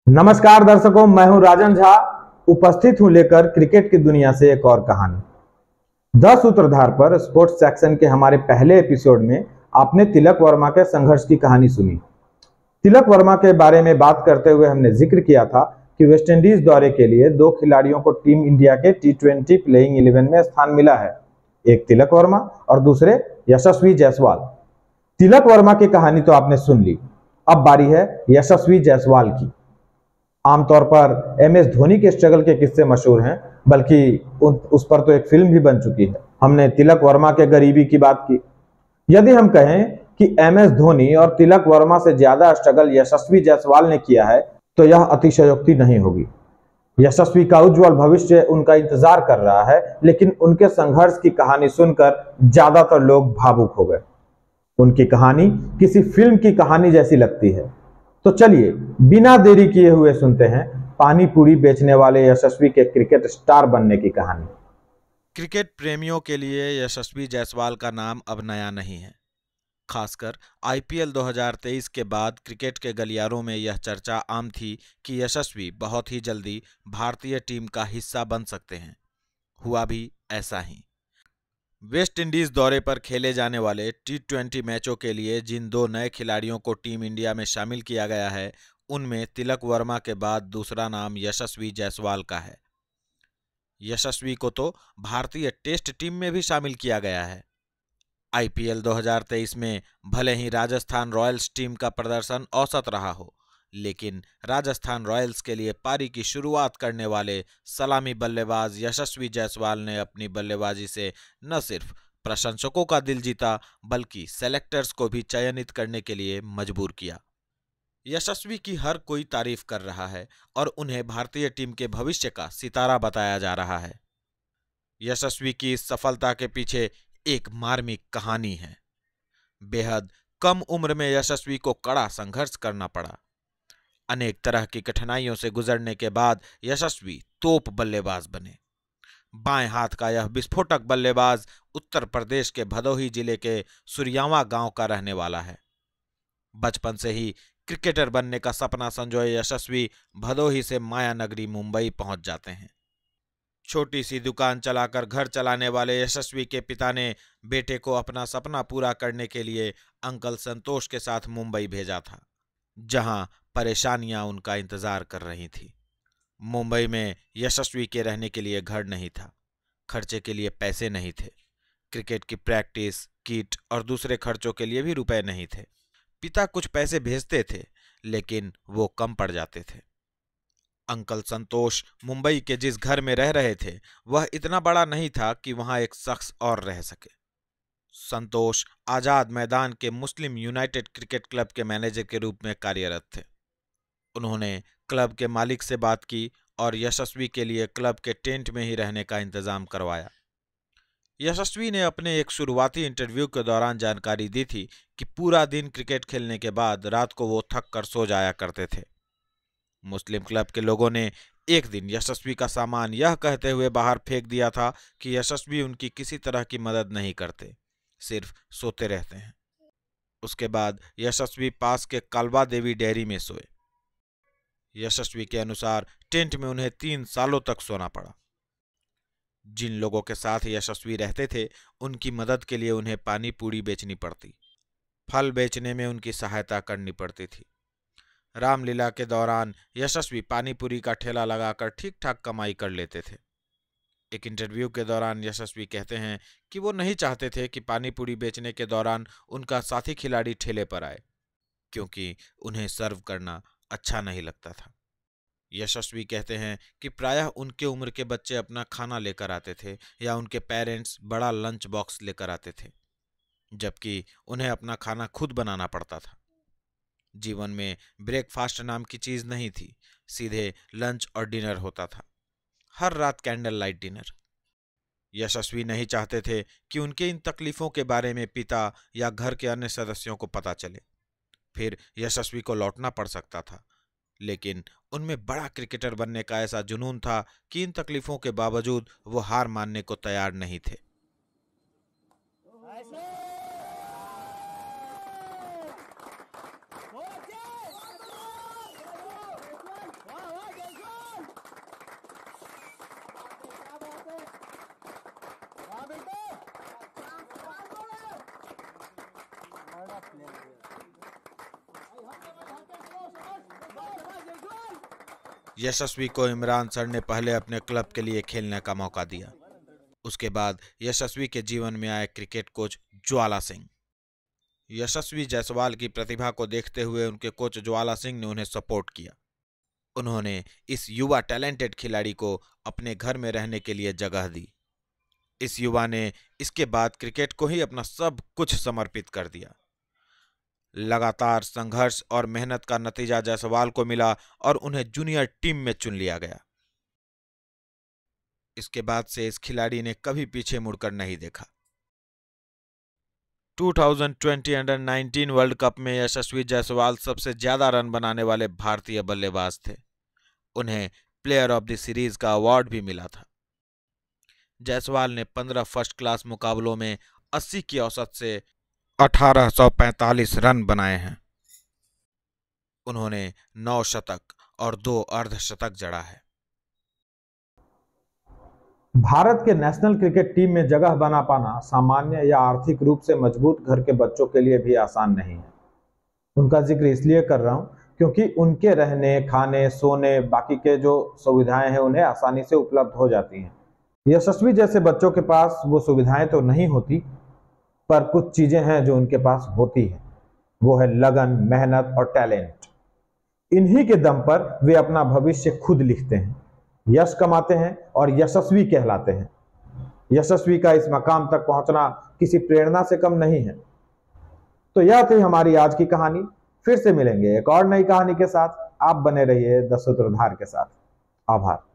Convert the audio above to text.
नमस्कार दर्शकों, मैं हूं राजन झा। उपस्थित हूं लेकर क्रिकेट की दुनिया से एक और कहानी। 10 सूत्रधार पर स्पोर्ट्स सेक्शन के हमारे पहले एपिसोड में आपने तिलक वर्मा के संघर्ष की कहानी सुनी। तिलक वर्मा के बारे में बात करते हुए हमने जिक्र किया था कि वेस्टइंडीज दौरे के लिए 2 खिलाड़ियों को टीम इंडिया के T20 प्लेइंग 11 में स्थान मिला है, एक तिलक वर्मा और दूसरे यशस्वी जायसवाल। तिलक वर्मा की कहानी तो आपने सुन ली, अब बारी है यशस्वी जायसवाल की। आमतौर पर MS धोनी के स्ट्रगल के किस्से मशहूर हैं, बल्कि उस पर तो एक फिल्म भी बन चुकी है। हमने तिलक वर्मा के गरीबी की बात की। यदि हम कहें कि MS धोनी और तिलक वर्मा से ज्यादा स्ट्रगल यशस्वी जायसवाल ने किया है, तो यह अतिशयोक्ति नहीं होगी। यशस्वी का उज्जवल भविष्य उनका इंतजार कर रहा है, लेकिन उनके संघर्ष की कहानी सुनकर ज्यादातर लोग भावुक हो गए। उनकी कहानी किसी फिल्म की कहानी जैसी लगती है। तो चलिए बिना देरी किए हुए सुनते हैं पानी पूरी बेचने वाले यशस्वी के क्रिकेट स्टार बनने की कहानी। क्रिकेट प्रेमियों के लिए यशस्वी जायसवाल का नाम अब नया नहीं है। खासकर IPL 2023 के बाद क्रिकेट के गलियारों में यह चर्चा आम थी कि यशस्वी बहुत ही जल्दी भारतीय टीम का हिस्सा बन सकते हैं। हुआ भी ऐसा ही। वेस्ट इंडीज दौरे पर खेले जाने वाले T20 मैचों के लिए जिन 2 नए खिलाड़ियों को टीम इंडिया में शामिल किया गया है, उनमें तिलक वर्मा के बाद दूसरा नाम यशस्वी जायसवाल का है। यशस्वी को तो भारतीय टेस्ट टीम में भी शामिल किया गया है। IPL 2023 में भले ही राजस्थान रॉयल्स टीम का प्रदर्शन औसत रहा हो, लेकिन राजस्थान रॉयल्स के लिए पारी की शुरुआत करने वाले सलामी बल्लेबाज यशस्वी जायसवाल ने अपनी बल्लेबाजी से न सिर्फ प्रशंसकों का दिल जीता, बल्कि सेलेक्टर्स को भी चयनित करने के लिए मजबूर किया। यशस्वी की हर कोई तारीफ कर रहा है और उन्हें भारतीय टीम के भविष्य का सितारा बताया जा रहा है। यशस्वी की इस सफलता के पीछे एक मार्मिक कहानी है। बेहद कम उम्र में यशस्वी को कड़ा संघर्ष करना पड़ा। अनेक तरह की कठिनाइयों से गुजरने के बाद यशस्वी तोप बल्लेबाज बने। बाएं हाथ का यह विस्फोटक बल्लेबाज उत्तर प्रदेश के भदोही जिले के सुरियावा गांव का रहने वाला है। बचपन से ही क्रिकेटर बनने का सपना संजोए यशस्वी भदोही से माया नगरी मुंबई पहुंच जाते हैं। छोटी सी दुकान चलाकर घर चलाने वाले यशस्वी के पिता ने बेटे को अपना सपना पूरा करने के लिए अंकल संतोष के साथ मुंबई भेजा था, जहां परेशानियां उनका इंतजार कर रही थी। मुंबई में यशस्वी के रहने के लिए घर नहीं था, खर्चे के लिए पैसे नहीं थे, क्रिकेट की प्रैक्टिस, किट और दूसरे खर्चों के लिए भी रुपए नहीं थे। पिता कुछ पैसे भेजते थे, लेकिन वो कम पड़ जाते थे। अंकल संतोष मुंबई के जिस घर में रह रहे थे, वह इतना बड़ा नहीं था कि वहां एक शख्स और रह सके। संतोष आजाद मैदान के मुस्लिम यूनाइटेड क्रिकेट क्लब के मैनेजर के रूप में कार्यरत थे। उन्होंने क्लब के मालिक से बात की और यशस्वी के लिए क्लब के टेंट में ही रहने का इंतजाम करवाया। यशस्वी ने अपने एक शुरुआती इंटरव्यू के दौरान जानकारी दी थी कि पूरा दिन क्रिकेट खेलने के बाद रात को वो थक कर सो जाया करते थे। मुस्लिम क्लब के लोगों ने एक दिन यशस्वी का सामान यह कहते हुए बाहर फेंक दिया था कि यशस्वी उनकी किसी तरह की मदद नहीं करते, सिर्फ सोते रहते हैं। उसके बाद यशस्वी पास के कालवा देवी डेयरी में सोए। यशस्वी के अनुसार टेंट में उन्हें 3 सालों तक सोना पड़ा। जिन लोगों के साथ यशस्वी रहते थे, उनकी मदद के लिए उन्हें पानी पूरी बेचनी पड़ती, फल बेचने में उनकी सहायता करनी पड़ती थी। रामलीला के दौरान यशस्वी पानीपुरी का ठेला लगाकर ठीक ठाक कमाई कर लेते थे। एक इंटरव्यू के दौरान यशस्वी कहते हैं कि वो नहीं चाहते थे कि पानीपुरी बेचने के दौरान उनका साथी खिलाड़ी ठेले पर आए, क्योंकि उन्हें सर्व करना अच्छा नहीं लगता था। यशस्वी कहते हैं कि प्रायः उनके उम्र के बच्चे अपना खाना लेकर आते थे या उनके पेरेंट्स बड़ा लंच बॉक्स लेकर आते थे, जबकि उन्हें अपना खाना खुद बनाना पड़ता था। जीवन में ब्रेकफास्ट नाम की चीज नहीं थी, सीधे लंच और डिनर होता था, हर रात कैंडल लाइट डिनर। यशस्वी नहीं चाहते थे कि उनके इन तकलीफों के बारे में पिता या घर के अन्य सदस्यों को पता चले, फिर यशस्वी को लौटना पड़ सकता था। लेकिन उनमें बड़ा क्रिकेटर बनने का ऐसा जुनून था कि इन तकलीफों के बावजूद वो हार मानने को तैयार नहीं थे। यशस्वी को इमरान सर ने पहले अपने क्लब के लिए खेलने का मौका दिया। उसके बाद यशस्वी के जीवन में आए क्रिकेट कोच ज्वाला सिंह। यशस्वी जायसवाल की प्रतिभा को देखते हुए उनके कोच ज्वाला सिंह ने उन्हें सपोर्ट किया। उन्होंने इस युवा टैलेंटेड खिलाड़ी को अपने घर में रहने के लिए जगह दी। इस युवा ने इसके बाद क्रिकेट को ही अपना सब कुछ समर्पित कर दिया। लगातार संघर्ष और मेहनत का नतीजा जायसवाल को मिला और उन्हें जूनियर टीम में चुन लिया गया। इसके बाद से इस खिलाड़ी ने कभी पीछे मुड़कर नहीं देखा। 2020 अंडर-19 वर्ल्ड कप में यशस्वी जायसवाल सबसे ज्यादा रन बनाने वाले भारतीय बल्लेबाज थे। उन्हें प्लेयर ऑफ द सीरीज का अवार्ड भी मिला था। जायसवाल ने 15 फर्स्ट क्लास मुकाबलों में 80 की औसत से 1845 रन बनाए हैं। उन्होंने 9 शतक और 2 अर्धशतक जड़ा है। भारत के नेशनल क्रिकेट टीम में जगह बना पाना सामान्य या आर्थिक रूप से मजबूत घर के बच्चों के लिए भी आसान नहीं है। उनका जिक्र इसलिए कर रहा हूं क्योंकि उनके रहने, खाने, सोने, बाकी के जो सुविधाएं हैं उन्हें आसानी से उपलब्ध हो जाती हैं। यशस्वी जैसे बच्चों के पास वो सुविधाएं तो नहीं होती, पर कुछ चीजें हैं जो उनके पास होती हैं। वो है लगन, मेहनत और टैलेंट। इन्हीं के दम पर वे अपना भविष्य खुद लिखते हैं, यश कमाते हैं और यशस्वी कहलाते हैं। यशस्वी का इस मकाम तक पहुंचना किसी प्रेरणा से कम नहीं है। तो यह थी हमारी आज की कहानी। फिर से मिलेंगे एक और नई कहानी के साथ। आप बने रहिए द सूत्रधार के साथ। आभार।